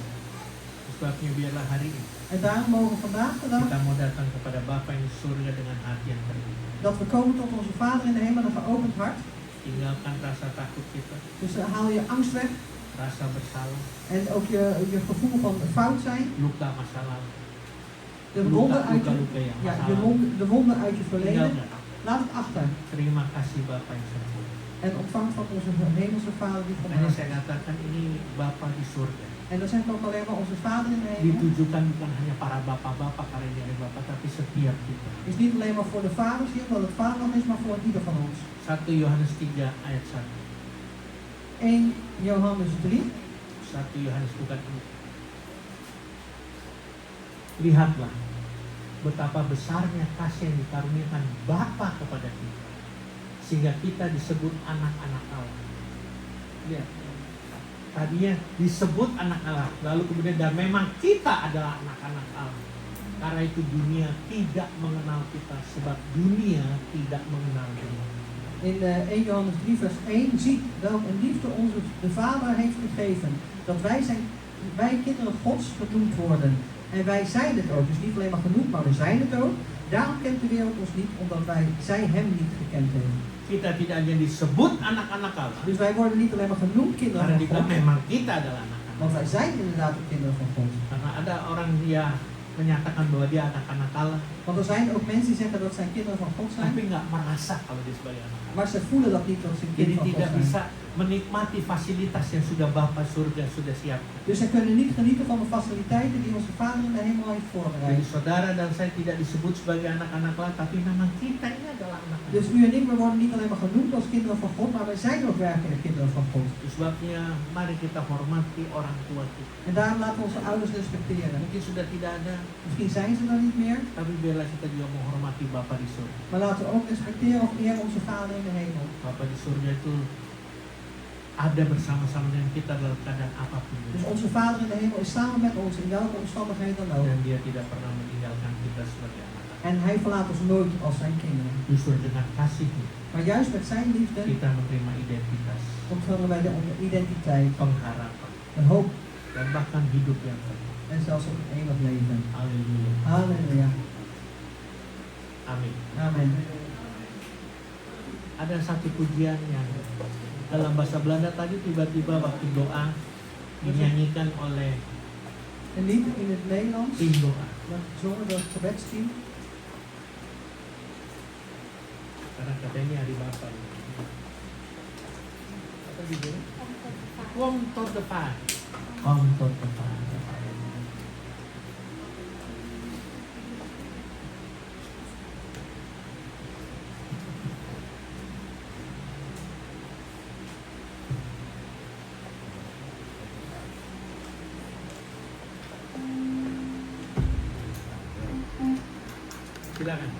Sebabnya biarlah hari ini En daarom mogen we vandaag de dag kita mau datang kepada Bapa yang di surga dengan hati yang terbuka. dat we komen tot onze Vader in de hemel met een geopend hart. Tinggalkan rasa takut kita, Dus haal je angst weg rasa bersalah, en ook je gevoel van fout zijn. luka masa lalu, De wonden uit je, luka-luka yang ja, masa de, lalu. wonden, de wonden uit je verleden. Tinggalkan. Laat het achter. Terima kasih Bapa yang sempurna. En ontvang van onze hemelse Vader die Makanya volmaakt saya is. katakan ini Bapa di surga. En dan zeg ik ook alleen maar onze Vader in de hemel. Ditujukan bukan hanya para bapak-bapak karena dia adalah Bapak, tapi setiap kita. Is niet alleen maar voor de vaders hier, omdat het vaderland is, maar voor ieder van ons. 1 Yohanes 3 ayat 1. 1 Johannes 3. 1 Yohanes bukan ini. Lihatlah betapa besarnya kasih yang dikaruniakan Bapa kepada kita, sehingga kita disebut anak-anak Allah. Lihat, tadinya disebut anak Allah, lalu kemudian dan memang kita adalah anak-anak Allah. Karena itu dunia tidak mengenal kita, sebab dunia tidak mengenal dia. In 1 Johannes 3 vers 1 ziet welk een liefde onze de Vader heeft gegeven. Dat wij kinderen Gods genoemd worden. En wij zijn het ook. Dus niet alleen maar genoemd, maar we zijn het ook. Daarom kent de wereld ons niet, omdat zij hem niet gekend hebben. Kita tidak hanya disebut anak-anak Allah, Dus wij worden niet alleen maar genoemd kinderen karena van God. memang kita adalah anak-anak. Want wij zijn inderdaad ook kinderen van God. Karena ada orang dia menyatakan bahwa dia anak-anak Allah, Want er zijn ook mensen die zeggen dat zij kinderen van God zijn, tapi nggak merasa kalau dia sebagai anak Allah. maar ze voelen dat niet dat ze een Jadi kind van God tidak zijn. bisa menikmati fasilitas yang sudah Bapa surga sudah siapkan. Dus zij kunnen niet genieten van de faciliteiten die onze Vader in de hemel heeft Jadi voorbereid. saudara dan saya tidak disebut sebagai anak-anak Allah, tapi nama kita ini adalah anak-anak. Dus u en ik, we worden niet alleen maar genoemd als kinderen van God, maar wij zijn ook werkelijk kinderen van God. Itu sebabnya mari kita hormati orang tua kita. En daarom laten we onze ouders respecteren. Mungkin sudah tidak ada, Misschien zijn ze er niet meer, tapi biarlah kita juga menghormati Bapa di surga. maar laten we ook respecteren of eren onze Vader in de hemel. Bapa di surga itu ada bersama-sama dengan kita dalam keadaan apapun. Dus onze Vader in de hemel is samen met ons in welke omstandigheden dan ook. Dan dia tidak pernah meninggalkan kita sebagai anak-anak. En hij verlaat ons nooit als zijn kinderen. Justru dengan kasihnya Maar juist met zijn liefde kita menerima identitas, ontvangen wij de identiteit, pengharapan, een hoop dan bahkan hidup yang kekal. en zelfs ook een eeuwig leven. Haleluya. Halleluja. Amin. Amen. Ada satu pujian yang dalam bahasa Belanda tadi tiba-tiba waktu doa dinyanyikan oleh Een lied in het Nederlands, tim doa. dat gezongen door het gebedsteam. Karena katanya hari Bapak ini. Apa judulnya? Kom tot depan. Kom tot depan. Silakan.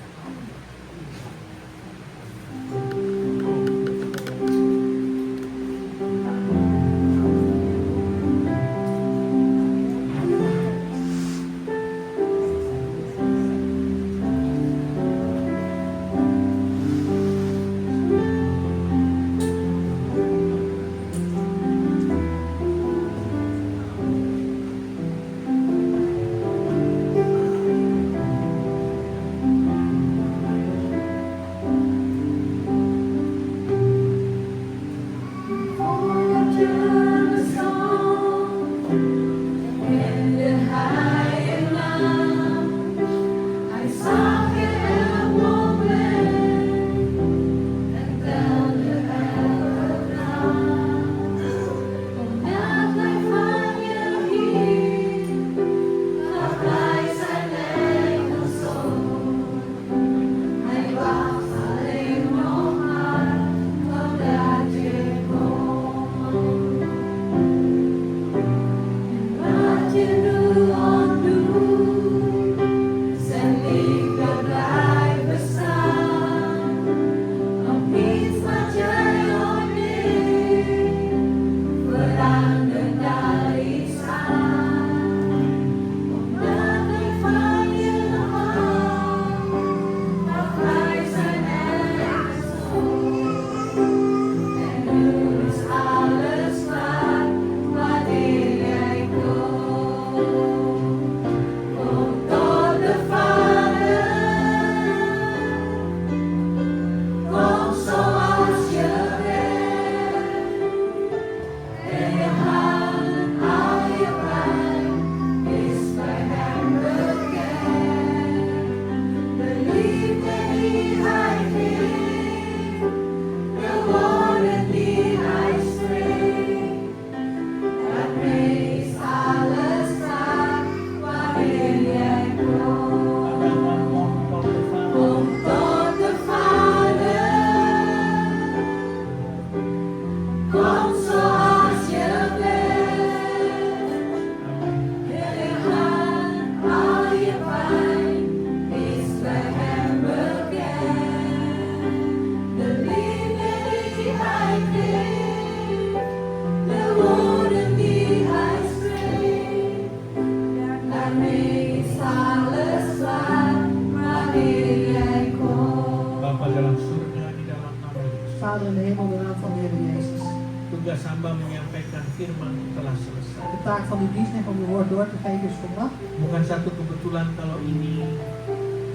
Vader in de hemel, in de naam van de Heer Jezus. Tugas hamba menyampaikan firman telah selesai. De taak van uw dienstnemer om uw woord door te geven is volbracht. Bukan satu kebetulan kalau ini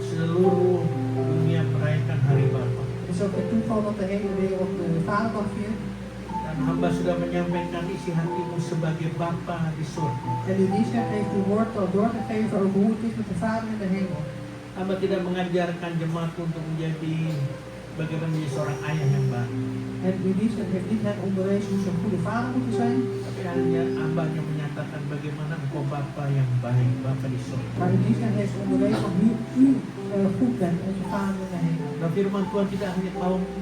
seluruh dunia merayakan Hari Bapa. Het is ook een toeval dat de hele wereld de Vaderdag viert. Dan hamba sudah menyampaikan isi hatimu sebagai Bapa di surga. En Elisha heeft uw woord al doorgegeven over hoe het is met de Vader in de hemel. Hamba tidak mengajarkan jemaatku untuk menjadi bagaimana menjadi seorang ayah yang baik. En Elisha heeft niet hen onderwezen hoe ze een goede vader moeten zijn. Tapi hamba hanya menyatakan bagaimana engkau Bapa yang baik, Bapa di surga. Maar Elisha heeft onderwezen om hoe u goed bent, onze Vader in de hemel. Dan firman Tuhan tidak hanya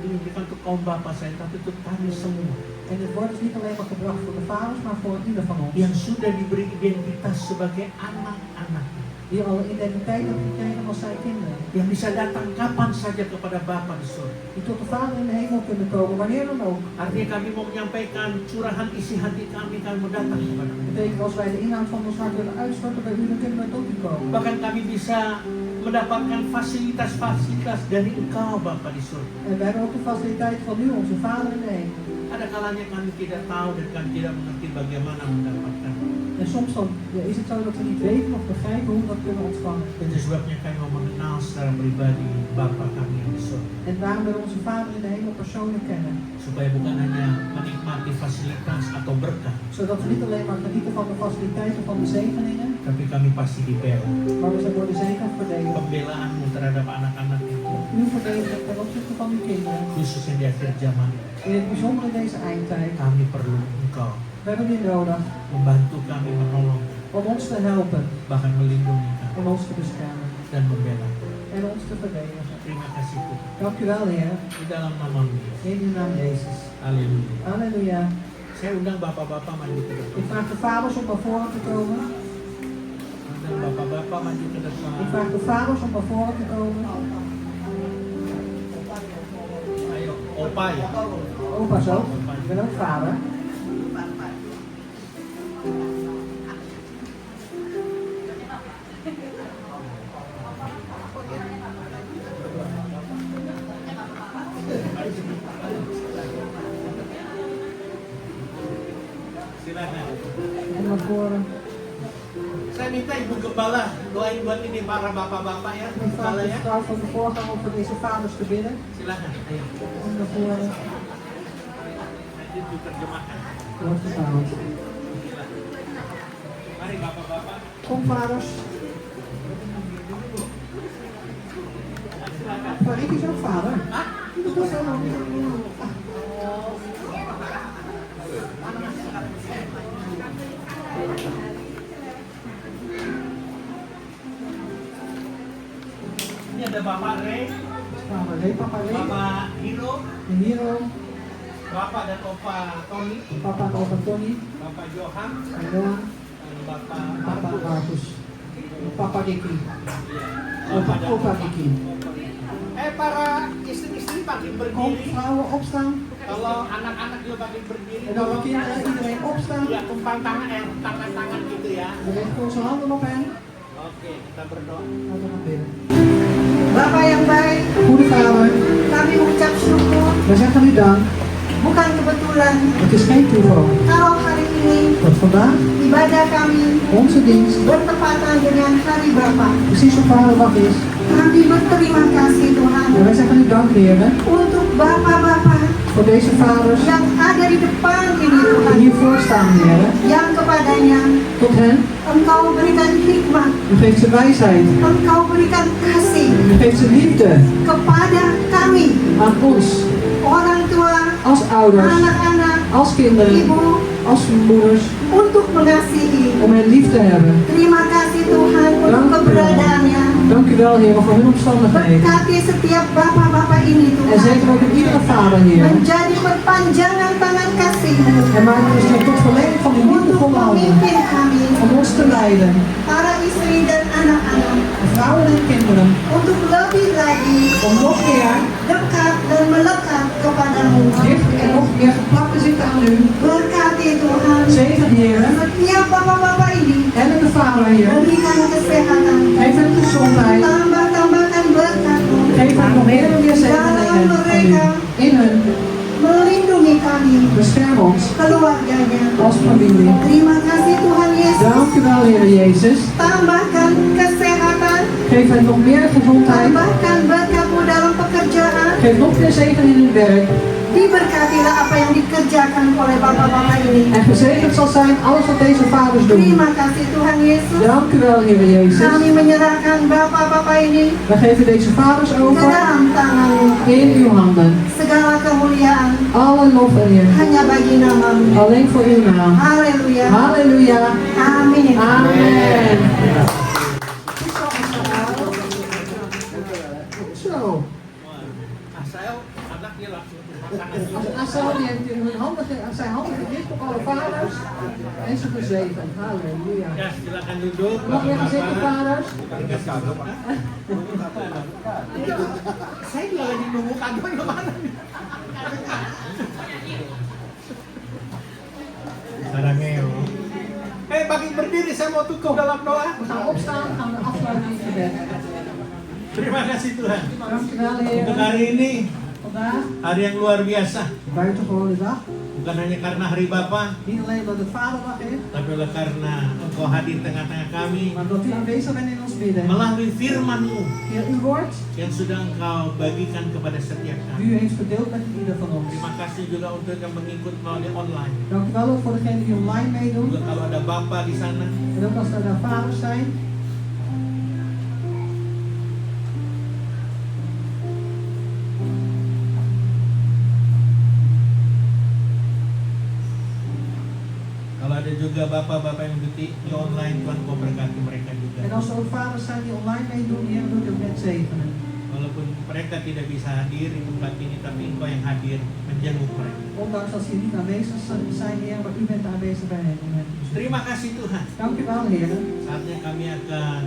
diberikan untuk kaum Bapa saya, tapi untuk kami semua. En het woord is niet alleen maar gebracht voor de vaders, maar voor ieder van ons. Yang sudah diberi identitas sebagai anak-anak. Die al een identiteit hebben gekregen als zijn kinderen. Yang bisa datang kapan saja kepada Bapa di surga. Die tot de Vader in de hemel kunnen komen, wanneer dan ook. Artinya kami mau menyampaikan curahan isi hati kami mau datang kepada Dat betekent als wij de inhoud van ons hart willen uitstorten bij u, dan kunnen wij tot u komen. Bahkan kami bisa mendapatkan fasilitas-fasilitas dari Engkau Bapa di surga. En wij hebben ook de faciliteit van u, onze Vader in de hemel. Ada kalanya kami tidak tahu dan kami tidak mengerti bagaimana mendapatkan. En soms dan is het zo dat we niet weten of begrijpen hoe we dat kunnen ontvangen. Itu sebabnya kami mau mengenal secara pribadi Bapa kami yang di surga. En waarom we onze Vader in de hemel persoonlijk kennen. Supaya bukan hanya menikmati fasilitas atau berkah, Zodat we niet alleen maar genieten van de faciliteiten van de zegeningen, tapi kami pasti dibela. maar we worden zeker verdedigd. Pembelaanmu terhadap anak-anak itu, Uw verdediging ten opzichte van uw kinderen. khususnya di akhir zaman, In het bijzonder in deze eindtijd. kami perlu Engkau We hebben u nodig membantu kami, menolong, om ons te helpen. bahkan melindungi kami Om ons te beschermen. dan membela. En ons te verdedigen. Terima kasih Tuhan. Dank u wel, Heer. Di dalam nama-Mu Yesus. In uw naam Jezus. Haleluya. Halleluja. Saya undang bapak-bapak maju ke depan. Ik vraag de vaders om naar voren te komen. Undang bapak-bapak maju ke depan. Ik vraag de vaders om naar voren te komen. Ayo, opa ya. Opa's ook. Ik ben ook vader. Silakan. En naar voren. Saya minta Ibu Gembala doain buat ini para bapak-bapak ya. Ik vraag Gembala de ya. vrouw van de voorgang om voor deze vaders te bidden. Silakan. Ayo. Om naar voren. Nanti diterjemahkan. Wordt vertaald. Silakan. Mari bapak-bapak. Kom vaders. Silakan. Maar ik is ook vader. Hah? Dat is wel Ini ada Bapak Ray, Vader Ray, papa Ray. Bapak Hiro, En Hero. Bapak dan Opa Tony, Papa en opa Tony. Bapak Johan, En Johan. dan Bapak Papa Markus. Marcus. Papa Ricky. Opa dan Opa Ricky. para istri-istri makin Kom, berdiri. vrouwen opstaan. Kalau anak-anak juga makin berdiri. En dan de kinderen, iedereen opstaan. Ya, tumpang tangan, tangan-tangan gitu ya. We leggen onze handen op hen. Oke, kita berdoa. Laten we gaan bidden. Bapa yang baik, Goede Vader, kami mengucap syukur, we zeggen u dank. bukan kebetulan Het is geen toeval kalau hari ini dat vandaag ibadah kami onze dienst bertepatan dengan Hari Bapa. precies op Vaderdag is. Kami berterima kasih Tuhan En wij zeggen u dank, Heer, untuk Bapak-Bapak voor deze vaders yang ada di depan ini die Tuhan, hiervoor staan, Heer. yang kepadanya Tot hen, Engkau berikan hikmat, u geeft ze wijsheid, Engkau berikan kasih u geeft ze liefde kepada kami, aan ons, orang tua, als ouders, anak-anak, als kinderen, ibu, als moeders, untuk mengasihi. om hen lief te hebben. Terima kasih Tuhan untuk keberadaannya. Dank u wel, Heer, voor hun omstandigheden. Berkati setiap bapak-bapak ini En Tuhan, zeker ook in iedere vader, Heer. menjadi perpanjangan tangan kasih-Mu En maak ons tot verlening van uw untuk liefdevolle handen, memimpin kami, om ons te leiden, para istri dan anak-anak, vrouwen en kinderen, untuk lebih lagi om nog meer dekat dan melekat kepadamu. dicht en nog meer geplakt te zitten aan u. Berkati Tuhan, Zegen, Heer, setiap bapak-bapak ini, en de Vader, Heer. berikan kesehatan, Geef hen gezondheid. tambah-tambahkan berkat-Mu, Geef hen nog meer en meer zegeningen van u. In hun. melindungi kami, Bescherm ons keluarganya. als familie. Terima kasih Tuhan Yesus. Dank u wel, Heer Jezus. Tambahkan kesehatan, Geef hen nog meer gezondheid. tambahkan berkat-Mu dalam pekerjaan, Geef nog meer zegen in hun werk. Diberkatilah apa yang dikerjakan oleh bapak-bapak ini. En gezegend zal zijn alles wat deze vaders doen. Terima kasih Tuhan Yesus. Dank u wel, Heer Jezus. Kami menyerahkan bapak-bapak ini We geven deze vaders ke over dalam tangan-Mu. in uw handen. Segala kemuliaan Alle lof en eer. hanya bagi nama-Mu. Alleen voor uw naam. Haleluya. Halleluja. Amin. Amen. Zo. Asal anaknya langsung Asal die heeft zijn handen gericht op alle vaders en ze gezegend. Halleluja. Ya, silakan duduk. Nog meer gezegde Bapak-bapak. vaders? Saya juga lagi nunggu kado yang mana nih? Sarangeo. Bagi berdiri, saya mau tutup dalam doa. We gaan opstaan, gaan we afsluiten in gebed. Terima kasih Tuhan. Dankjewel Untuk Heer. hari ini, Vandaag, hari yang luar biasa. buitengewone dag. Bukan hanya karena hari Bapa, Niet alleen dat het Vaderdag is, tapi oleh karena Engkau hadir tengah-tengah kami maar dat u aanwezig bent in ons midden. melalui firman-Mu Heer, uw woord, yang sudah Engkau bagikan kepada setiap die kami. u heeft verdeeld met ieder van ons. Terima kasih juga untuk yang mengikut melalui online. Dank u wel ook voor degenen die online meedoen. Juga kalau ada Bapa di sana, En ook als er daar vaders zijn. kalau ada juga Bapak-Bapak yang mengikuti di online, Tuhan Kau berkati mereka juga. En als er ook vaders zijn die online meedoen, Heer, doet u ook net zegenen. Walaupun mereka tidak bisa hadir di tempat ini, tapi Engkau yang hadir menjenguk mereka. Ondanks dat ze hier niet aanwezig zijn, Heer, maar u bent aanwezig bij hen. Terima kasih Tuhan. Dank u wel, Heer. Saatnya kami akan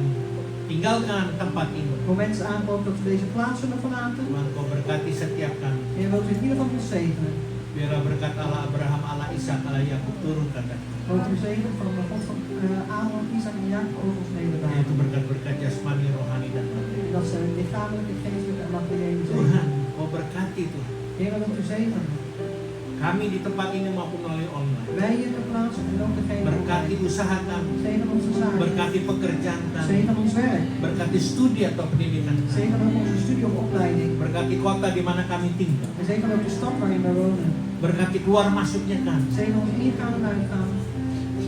tinggalkan tempat ini. Het moment is aangebroken dat we deze plaats zullen verlaten. Tuhan Kau berkati setiap kami. Heer, wilt u in ieder geval ons zegenen. Biarlah berkat Allah Abraham, Allah Ishak, Allah Yakub turun kata. Wilt u zegenen van de God van Abraham, Isaac en Jacob over ons Yaitu nederdagen. berkat-berkat jasmani, rohani dan materi. Dat ze lichamelijke, geestelijke en materiële Tuhan, zegen. Kau berkati Tuhan. Heer, wilt u zegenen. Kami di tempat ini maupun melalui online. Wij hier ter plaatse en ook degene Berkati online. usaha kami, Zegen onze zaken. berkati pekerjaan kami, Zegen ons werk. berkati studi atau pendidikan kami, Zegen ook onze studie of opleiding. berkati kota di mana kami tinggal, En zegen ook de stad waarin wij wonen. berkati keluar masuknya kami, Zegen ons ingaan en uitgaan.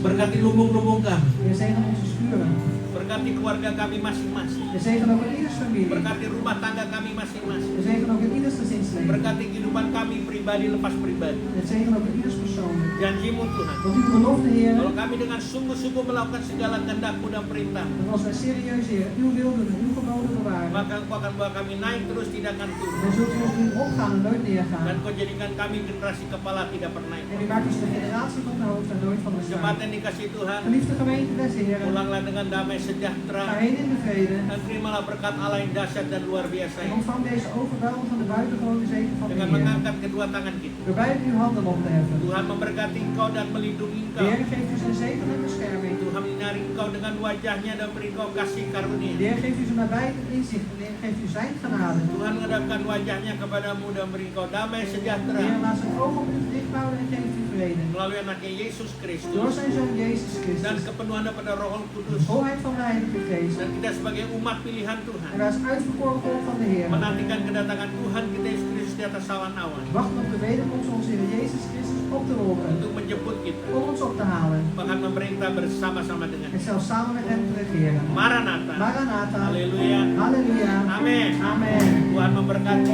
berkati lumbung-lumbung kami, Heer, zegen onze schuren. berkati keluarga kami masing-masing, En zegen ook in ieders familie. berkati rumah tangga kami masing-masing, En zegen ook in ieders gezinsleven. berkati kehidupan kami pribadi lepas pribadi. En zegen ook in ieders persoon. Janji-Mu Tuhan, Want u belofte, Heer, kalau kami dengan sungguh-sungguh melakukan segala kehendak-Mu dan perintah, dat als wij serieus, Heer, uw wil doen en uw geboden bewaren, maka Engkau akan bawa kami naik terus, tidak akan turun. dan zult u ons doen opgaan en nooit neergaan. Dan Kau jadikan kami generasi kepala, tidak pernah En ikut. u maakt ons de generatie van de hoofd en nooit van de Jemaat staart. yang dikasih Tuhan, Geliefde gemeente des Heren, pulanglah dengan damai ga sejahtera heen in de vrede. dan terimalah berkat Allah yang dahsyat dan luar biasa En ini ontvang deze overweldigende buitengewone zegen van de dengan Heer. mengangkat kedua tangan kita. Door beide uw handen op te heffen. Tuhan memberkati Engkau dan melindungi De Engkau. Heer geeft u zijn zegen en bescherming. Tuhan menyinari Engkau dengan wajahnya dan beri Engkau kasih De karunia. Heer geeft u zijn nabijheid en inzicht. En de Heer geeft u zijn genade. Tuhan menghadapkan wajahnya kepadamu dan beri Engkau damai De Heer sejahtera laat zijn ogen op u gericht houden en geeft u vrede. melalui anaknya Yesus Door Kristus zijn Zoon Jezus dan Christus. kepenuhan daripada Roh De Kudus. volheid van de Heilige Geest. Dan kita sebagai umat pilihan En Tuhan wij als uitverkoren volk van de Heer. menantikan kedatangan Tuhan kita Yesus Kristus di atas awan-awan Wachten op de wederkomst van onze Heer Jezus Christus op te roepen. untuk menjemput kita, Om ons op te halen. bahkan memerintah bersama-sama dengan En zelfs samen met hem te regeren. Maranatha. Maranatha. Haleluya. Halleluja. Amin. Amen. Tuhan memberkati.